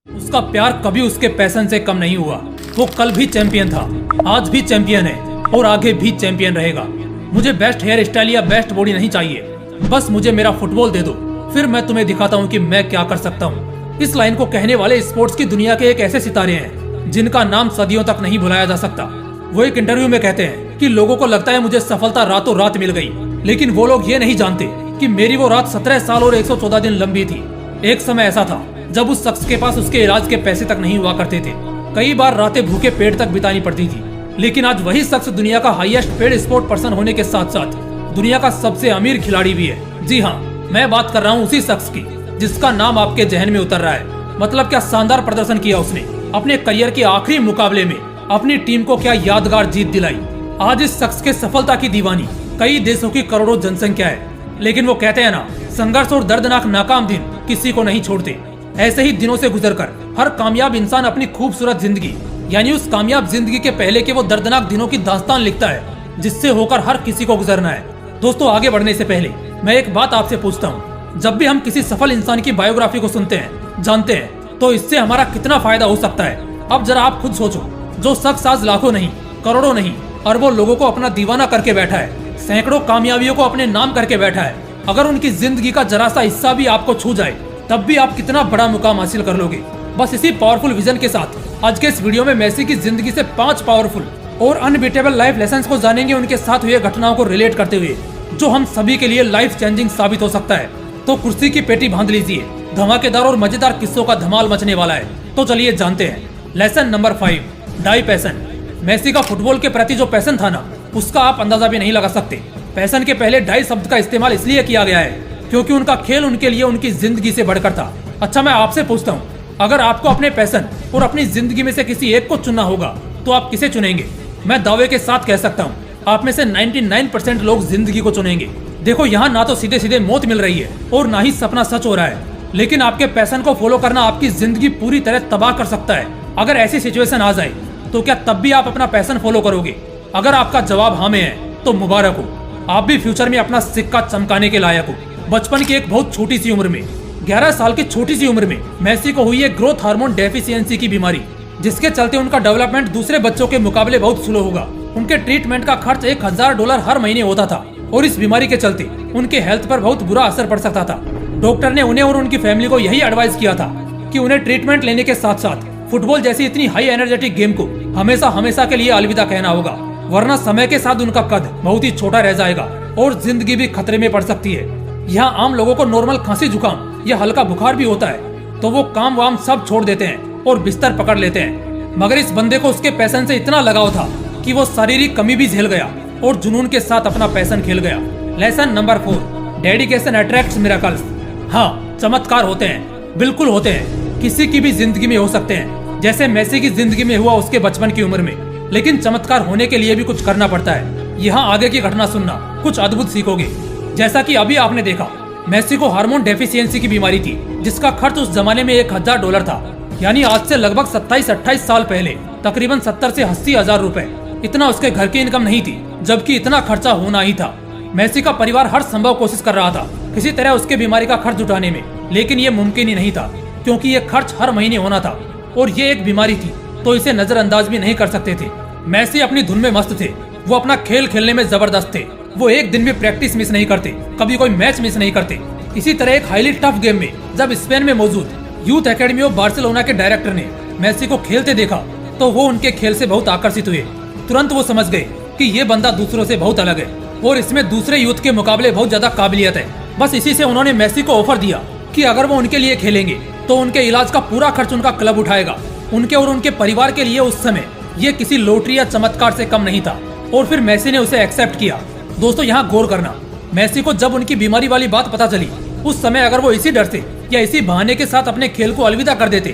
उसका प्यार कभी उसके पैशन से कम नहीं हुआ। वो कल भी चैंपियन था, आज भी चैंपियन है और आगे भी चैंपियन रहेगा। मुझे बेस्ट हेयर स्टाइल या बेस्ट बॉडी नहीं चाहिए, बस मुझे मेरा फुटबॉल दे दो, फिर मैं तुम्हें दिखाता हूँ कि मैं क्या कर सकता हूँ। इस लाइन को कहने वाले स्पोर्ट्स की दुनिया के एक ऐसे सितारे हैं जिनका नाम सदियों तक नहीं भुलाया जा सकता। वो एक इंटरव्यू में कहते हैं कि लोगों को लगता है मुझे सफलता रातों रात मिल गई, लेकिन वो लोग ये नहीं जानते कि मेरी वो रात 17 साल और 114 दिन लंबी थी। एक समय ऐसा था जब उस शख्स के पास उसके इलाज के पैसे तक नहीं हुआ करते थे। कई बार रातें भूखे पेट तक बितानी पड़ती थी, लेकिन आज वही शख्स दुनिया का हाईएस्ट पेड स्पोर्ट पर्सन होने के साथ साथ दुनिया का सबसे अमीर खिलाड़ी भी है। जी हाँ, मैं बात कर रहा हूँ उसी शख्स की जिसका नाम आपके जहन में उतर रहा है। मतलब क्या शानदार प्रदर्शन किया उसने अपने करियर के आखिरी मुकाबले में, अपनी टीम को क्या यादगार जीत दिलाई। आज इस शख्स के सफलता की दीवानी कई देशों की करोड़ों जनसंख्या है, लेकिन वो कहते हैं ना, संघर्ष और दर्दनाक नाकाम दिन किसी को नहीं छोड़ते। ऐसे ही दिनों से गुजरकर हर कामयाब इंसान अपनी खूबसूरत जिंदगी, यानी उस कामयाब जिंदगी के पहले के वो दर्दनाक दिनों की दास्तान लिखता है, जिससे होकर हर किसी को गुजरना है। दोस्तों, आगे बढ़ने से पहले मैं एक बात आपसे पूछता हूँ, जब भी हम किसी सफल इंसान की बायोग्राफी को सुनते हैं, जानते हैं, तो इससे हमारा कितना फायदा हो सकता है। अब जरा आप खुद सोचो, जो शख्स आज लाखों नहीं, करोड़ों नहीं, अरबों लोगों को अपना दीवाना करके बैठा है, सैकड़ों कामयाबियों को अपने नाम करके बैठा है, अगर उनकी जिंदगी का जरा सा हिस्सा भी आपको छू जाए, तब भी आप कितना बड़ा मुकाम हासिल कर लोगे। बस इसी पावरफुल विजन के साथ आज के इस वीडियो में मेसी की जिंदगी से 5 पावरफुल और अनबीटेबल लाइफ लेसन्स को जानेंगे, उनके साथ हुए घटनाओं को रिलेट करते हुए, जो हम सभी के लिए लाइफ चेंजिंग साबित हो सकता है। तो कुर्सी की पेटी बांध लीजिए, धमाकेदार और मजेदार किस्सों का धमाल मचने वाला है। तो चलिए जानते हैं। Lesson number 5, die passion. Messi का फुटबॉल के प्रति जो पैशन था ना, उसका आप अंदाजा भी नहीं लगा सकते। पैशन के पहले डाई शब्द का इस्तेमाल इसलिए किया गया है क्योंकि उनका खेल उनके लिए उनकी जिंदगी से बढ़कर था। अच्छा, मैं आपसे पूछता हूँ, अगर आपको अपने पैशन और अपनी जिंदगी में से किसी एक को चुनना होगा तो आप किसे चुनेंगे? मैं दावे के साथ कह सकता हूँ, आप में से 99% लोग जिंदगी को चुनेंगे। देखो, यहाँ ना तो सीधे सीधे मौत मिल रही है और ना ही सपना सच हो रहा है, लेकिन आपके पैशन को फॉलो करना आपकी जिंदगी पूरी तरह तबाह कर सकता है। अगर ऐसी सिचुएशन आ जाए तो क्या तब भी आप अपना पैशन फॉलो करोगे? अगर आपका जवाब हाँ में है तो मुबारक हो, आप भी फ्यूचर में अपना सिक्का चमकाने के लायक हो। बचपन की एक बहुत छोटी सी उम्र में, 11 साल की छोटी सी उम्र में मेसी को हुई एक ग्रोथ हार्मोन डेफिशिएंसी की बीमारी, जिसके चलते उनका डेवलपमेंट दूसरे बच्चों के मुकाबले बहुत स्लो होगा। उनके ट्रीटमेंट का खर्च $1000 हर महीने होता था और इस बीमारी के चलते उनके हेल्थ पर बहुत बुरा असर पड़ सकता था। डॉक्टर ने उन्हें और उनकी फैमिली को यही एडवाइस किया था कि उन्हें ट्रीटमेंट लेने के साथ साथ फुटबॉल जैसी इतनी हाई एनर्जेटिक गेम को हमेशा हमेशा के लिए अलविदा कहना होगा, वरना समय के साथ उनका कद बहुत ही छोटा रह जाएगा और जिंदगी भी खतरे में पड़ सकती है। यहाँ आम लोगों को नॉर्मल खांसी जुकाम या हल्का बुखार भी होता है तो वो काम वाम सब छोड़ देते हैं और बिस्तर पकड़ लेते हैं, मगर इस बंदे को उसके पैशन से इतना लगाव था कि वो शारीरिक कमी भी झेल गया और जुनून के साथ अपना पैशन खेल गया। Lesson number 4, dedication attracts miracles. हाँ, चमत्कार होते हैं, बिल्कुल होते हैं, किसी की भी जिंदगी में हो सकते हैं, जैसे मेसी की जिंदगी में हुआ उसके बचपन की उम्र में। लेकिन चमत्कार होने के लिए भी कुछ करना पड़ता है। यहाँ आगे की घटना सुनना, कुछ अद्भुत सीखोगे। जैसा कि अभी आपने देखा, मेसी को हार्मोन डेफिशिएंसी की बीमारी थी, जिसका खर्च उस जमाने में $1000 था, यानी आज से लगभग 27-28 साल पहले तकरीबन 70 से 80 हजार रुपए। इतना उसके घर की इनकम नहीं थी, जबकि इतना खर्चा होना ही था। मेसी का परिवार हर संभव कोशिश कर रहा था किसी तरह उसके बीमारी का खर्च जुटाने में, लेकिन ये मुमकिन ही नहीं था क्योंकि ये खर्च हर महीने होना था और ये एक बीमारी थी तो इसे नजरअंदाज भी नहीं कर सकते थे। मेसी अपनी धुन में मस्त थे, वो अपना खेल खेलने में जबरदस्त थे। वो एक दिन भी प्रैक्टिस मिस नहीं करते, कभी कोई मैच मिस नहीं करते। इसी तरह एक हाईली टफ गेम में जब स्पेन में मौजूद यूथ एकेडमी ऑफ बार्सिलोना के डायरेक्टर ने मेसी को खेलते देखा तो वो उनके खेल से बहुत आकर्षित हुए। तुरंत वो समझ गए कि ये बंदा दूसरों से बहुत अलग है और इसमें दूसरे यूथ के मुकाबले बहुत ज्यादा काबिलियत है। बस इसी से उन्होंने मेसी को ऑफर दिया कि अगर वो उनके लिए खेलेंगे तो उनके इलाज का पूरा खर्च उनका क्लब उठाएगा। उनके और उनके परिवार के लिए उस समय ये किसी लॉटरी या चमत्कार से कम नहीं था और फिर मेसी ने उसे एक्सेप्ट किया। दोस्तों, यहाँ गौर करना, मेसी को जब उनकी बीमारी वाली बात पता चली, उस समय अगर वो इसी डर से या इसी बहाने के साथ अपने खेल को अलविदा कर देते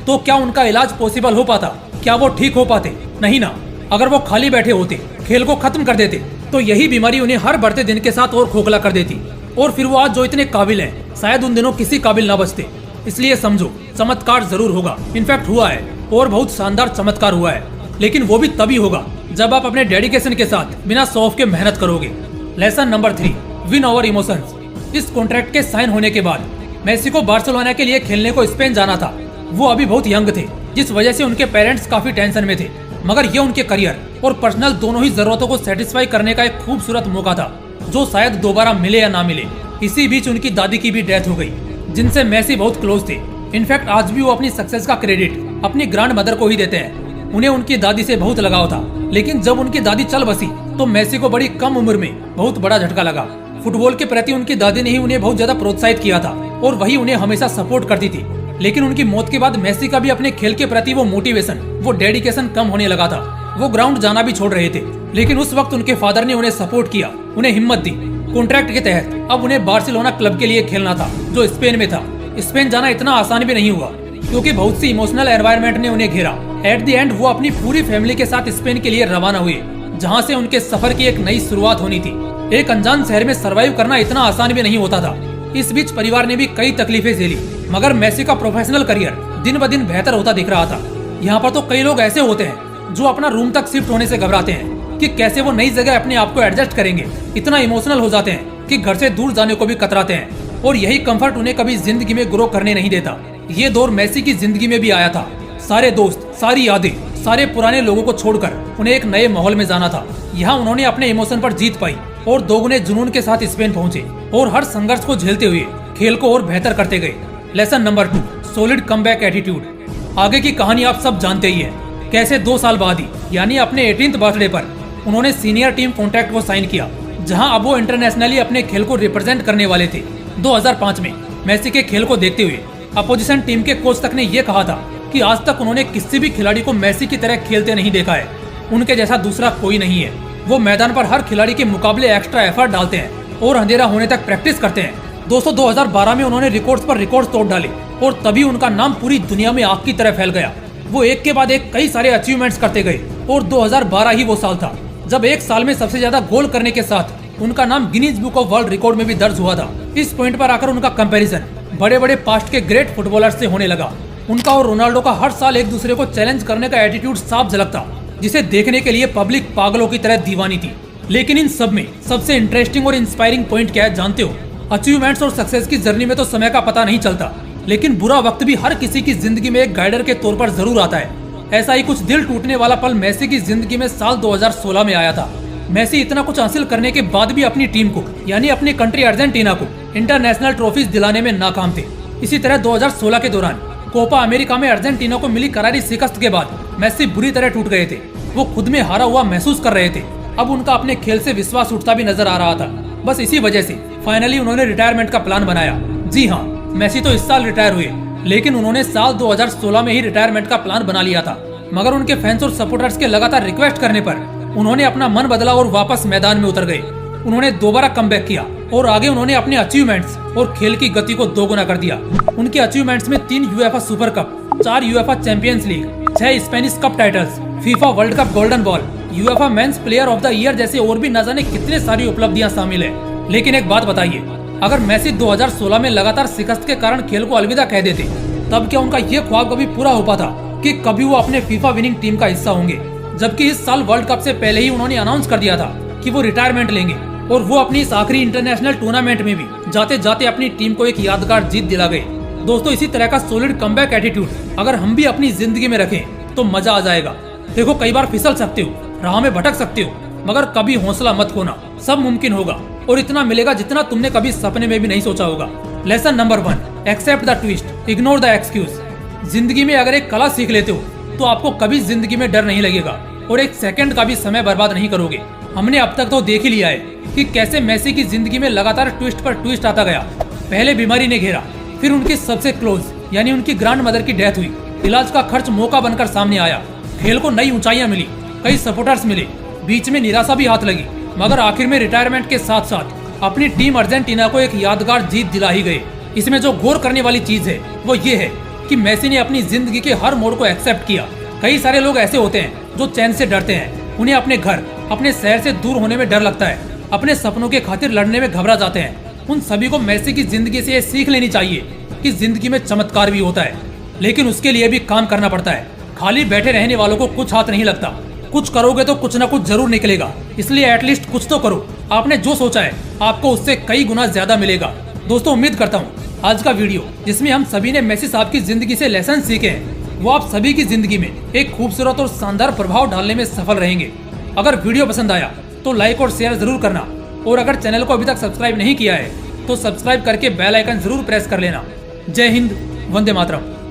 तो क्या उनका इलाज पॉसिबल हो पाता? क्या वो ठीक हो पाते? नहीं ना। अगर वो खाली बैठे होते, खेल को खत्म कर देते, तो यही बीमारी उन्हें हर बढ़ते दिन के साथ और खोखला कर देती और फिर वो आज जो इतने काबिल हैं, शायद उन दिनों किसी काबिल ना बचते। इसलिए समझो, चमत्कार जरूर होगा, इनफैक्ट हुआ है और बहुत शानदार चमत्कार हुआ है, लेकिन वो भी तभी होगा जब आप अपने डेडिकेशन के साथ बिना शो ऑफ के मेहनत करोगे। Lesson number 3, win over emotions. इस कॉन्ट्रैक्ट के साइन होने के बाद मेसी को बार्सिलोना के लिए खेलने को स्पेन जाना था वो अभी बहुत यंग थे, जिस वजह से उनके पेरेंट्स काफी टेंशन में थे। मगर ये उनके करियर और पर्सनल दोनों ही जरूरतों को सेटिस्फाई करने का एक खूबसूरत मौका था, जो शायद दोबारा मिले या ना मिले। इसी बीच उनकी दादी की भी डेथ हो गई, जिनसे मेसी बहुत क्लोज थे। इनफैक्ट आज भी वो अपनी सक्सेस का क्रेडिट अपनी ग्रैंड मदर को ही देते हैं। उन्हें उनकी दादी से बहुत लगाव था, लेकिन जब उनकी दादी चल बसी तो मेसी को बड़ी कम उम्र में बहुत बड़ा झटका लगा। फुटबॉल के प्रति उनकी दादी ने ही उन्हें बहुत ज्यादा प्रोत्साहित किया था और वही उन्हें हमेशा सपोर्ट करती थी। लेकिन उनकी मौत के बाद मेसी का भी अपने खेल के प्रति वो मोटिवेशन, वो डेडिकेशन कम होने लगा था। वो ग्राउंड जाना भी छोड़ रहे थे, लेकिन उस वक्त उनके फादर ने उन्हें सपोर्ट किया, उन्हें हिम्मत दी। कॉन्ट्रैक्ट के तहत अब उन्हें बार्सिलोना क्लब के लिए खेलना था, जो स्पेन में था। स्पेन जाना इतना आसान भी नहीं हुआ, क्योंकि बहुत सी इमोशनल एनवायरनमेंट ने उन्हें घेरा। एट द एंड वो अपनी पूरी फैमिली के साथ स्पेन के लिए रवाना हुए, जहाँ से उनके सफर की एक नई शुरुआत होनी थी। एक अनजान शहर में सरवाइव करना इतना आसान भी नहीं होता था। इस बीच परिवार ने भी कई तकलीफें झेली, मगर मेसी का प्रोफेशनल करियर दिन ब दिन बेहतर होता दिख रहा था। यहाँ पर तो कई लोग ऐसे होते हैं जो अपना रूम तक शिफ्ट होने से घबराते हैं कि कैसे वो नई जगह अपने आप को एडजस्ट करेंगे। इतना इमोशनल हो जाते हैं कि घर से दूर जाने को भी कतराते हैं, और यही कंफर्ट उन्हें कभी जिंदगी में ग्रो करने नहीं देता। ये दौर मेसी की जिंदगी में भी आया था। सारे दोस्त, सारी यादें, सारे पुराने लोगों को छोड़कर उन्हें एक नए माहौल में जाना था। यहाँ उन्होंने अपने इमोशन पर जीत पाई और दोगुने जुनून के साथ स्पेन पहुंचे, और हर संघर्ष को झेलते हुए खेल को और बेहतर करते गए। Lesson number 2, solid comeback attitude. आगे की कहानी आप सब जानते ही है। कैसे 2 साल बाद ही, यानी अपने 18th बर्थडे पर उन्होंने सीनियर टीम कॉन्ट्रैक्ट को साइन किया, जहां अब वो इंटरनेशनली अपने खेल को रिप्रेजेंट करने वाले थे। 2005 में मेसी के खेल को देखते हुए अपोजिशन टीम के कोच तक ने ये कहा था कि आज तक उन्होंने किसी भी खिलाड़ी को मेसी की तरह खेलते नहीं देखा है। उनके जैसा दूसरा कोई नहीं है। वो मैदान पर हर खिलाड़ी के मुकाबले एक्स्ट्रा एफर्ट डालते हैं और अंधेरा होने तक प्रैक्टिस करते हैं। दोस्तों 2012 में उन्होंने रिकॉर्ड्स पर रिकॉर्ड्स तोड़ डाले, और तभी उनका नाम पूरी दुनिया में आग की तरह फैल गया। वो एक के बाद एक कई सारे अचीवमेंट्स करते गए, और 2012 ही वो साल था जब एक साल में सबसे ज्यादा गोल करने के साथ उनका नाम Guinness book of world record में भी दर्ज हुआ था। इस पॉइंट पर आकर उनका कंपैरिजन बड़े बड़े पास्ट के ग्रेट फुटबॉलर्स से होने लगा। उनका और रोनाल्डो का हर साल एक दूसरे को चैलेंज करने का एटीट्यूड साफ झलकता, जिसे देखने के लिए पब्लिक पागलों की तरह दीवानी थी। लेकिन इन सब में सबसे इंटरेस्टिंग और इंस्पायरिंग पॉइंट क्या है जानते हो? अचीवमेंट्स और सक्सेस की जर्नी में तो समय का पता नहीं चलता, लेकिन बुरा वक्त भी हर किसी की जिंदगी में एक गाइडर के तौर पर जरूर आता है। ऐसा ही कुछ दिल टूटने वाला पल मेसी की जिंदगी में साल 2016 में आया था। मेसी इतना कुछ हासिल करने के बाद भी अपनी टीम को, यानी अपनी कंट्री अर्जेंटीना को, इंटरनेशनल ट्रॉफीज दिलाने में नाकाम थे। इसी तरह 2016 के दौरान कोपा अमेरिका में अर्जेंटीना को मिली करारी शिकस्त के बाद मेसी बुरी तरह टूट गए थे। वो खुद में हारा हुआ महसूस कर रहे थे। अब उनका अपने खेल से विश्वास उठता भी नजर आ रहा था। बस इसी वजह से फाइनली उन्होंने रिटायरमेंट का प्लान बनाया। जी हाँ, मेसी तो इस साल रिटायर हुए, लेकिन उन्होंने साल 2016 में ही रिटायरमेंट का प्लान बना लिया था। मगर उनके फैंस और सपोर्टर्स के लगातार रिक्वेस्ट करने पर उन्होंने अपना मन बदला और वापस मैदान में उतर गए। उन्होंने दोबारा कमबैक किया और आगे उन्होंने अपने अचीवमेंट्स और खेल की गति को दोगुना कर दिया। उनके अचीवमेंट्स में 3 UEFA super cup, 4 UEFA champions league, 6 Spanish cup titles, FIFA world cup golden ball, UEFA men's player of the year जैसे और भी न जाने कितने सारी उपलब्धियां शामिल है। लेकिन एक बात बताइए, अगर मेसी 2016 में लगातार शिकस्त के कारण खेल को अलविदा कह देते, तब क्या उनका ये ख्वाब कभी पूरा हो पाता कि कभी वो अपने फीफा विनिंग टीम का हिस्सा होंगे? जबकि इस साल वर्ल्ड कप से पहले ही उन्होंने अनाउंस कर दिया था कि वो रिटायरमेंट लेंगे, और वो अपनी इस आखिरी इंटरनेशनल टूर्नामेंट में भी जाते जाते अपनी टीम को एक यादगार जीत दिला गए। दोस्तों, इसी तरह का सॉलिड कमबैक एटीट्यूड अगर हम भी अपनी जिंदगी में रखें तो मजा आ जाएगा। देखो, कई बार फिसल सकते हो, राह में भटक सकते हो, मगर कभी हौसला मत खोना। सब मुमकिन होगा, और इतना मिलेगा जितना तुमने कभी सपने में भी नहीं सोचा होगा। Lesson number 1, accept the twist, ignore the excuse. जिंदगी में अगर एक कला सीख लेते हो तो आपको कभी जिंदगी में डर नहीं लगेगा, और एक सेकंड का भी समय बर्बाद नहीं करोगे। हमने अब तक तो देख ही लिया है कि कैसे मेसी की जिंदगी में लगातार ट्विस्ट पर ट्विस्ट आता गया। पहले बीमारी ने घेरा, फिर उनकी सबसे क्लोज यानी उनकी ग्रैंड मदर की डेथ हुई। इलाज का खर्च मौका बनकर सामने आया। खेल को नई ऊंचाइयां मिली, कई सपोर्टर्स मिले, बीच में निराशा भी हाथ लगी, मगर आखिर में रिटायरमेंट के साथ साथ अपनी टीम अर्जेंटीना को एक यादगार जीत दिला ही गए। इसमें जो गौर करने वाली चीज है वो ये है कि मेसी ने अपनी जिंदगी के हर मोड़ को एक्सेप्ट किया। कई सारे लोग ऐसे होते हैं जो चैन से डरते हैं, उन्हें अपने घर, अपने शहर से दूर होने में डर लगता है, अपने सपनों के खातिर लड़ने में घबरा जाते हैं। उन सभी को मेसी की जिंदगी से ये सीख लेनी चाहिए कि जिंदगी में चमत्कार भी होता है, लेकिन उसके लिए भी काम करना पड़ता है। खाली बैठे रहने वालों को कुछ हाथ नहीं लगता। कुछ करोगे तो कुछ ना कुछ जरूर निकलेगा, इसलिए एटलीस्ट कुछ तो करो। आपने जो सोचा है आपको उससे कई गुना ज्यादा मिलेगा। दोस्तों उम्मीद करता हूँ आज का वीडियो जिसमें हम सभी ने मेसी साहब की जिंदगी से लेसन सीखे हैं वो आप सभी की जिंदगी में एक खूबसूरत और शानदार प्रभाव डालने में सफल रहेंगे। अगर वीडियो पसंद आया तो लाइक और शेयर जरूर करना और अगर चैनल को अभी तक सब्सक्राइब नहीं किया है तो सब्सक्राइब करके बेल आइकन जरूर प्रेस कर लेना। जय हिंद, वंदे मातरम।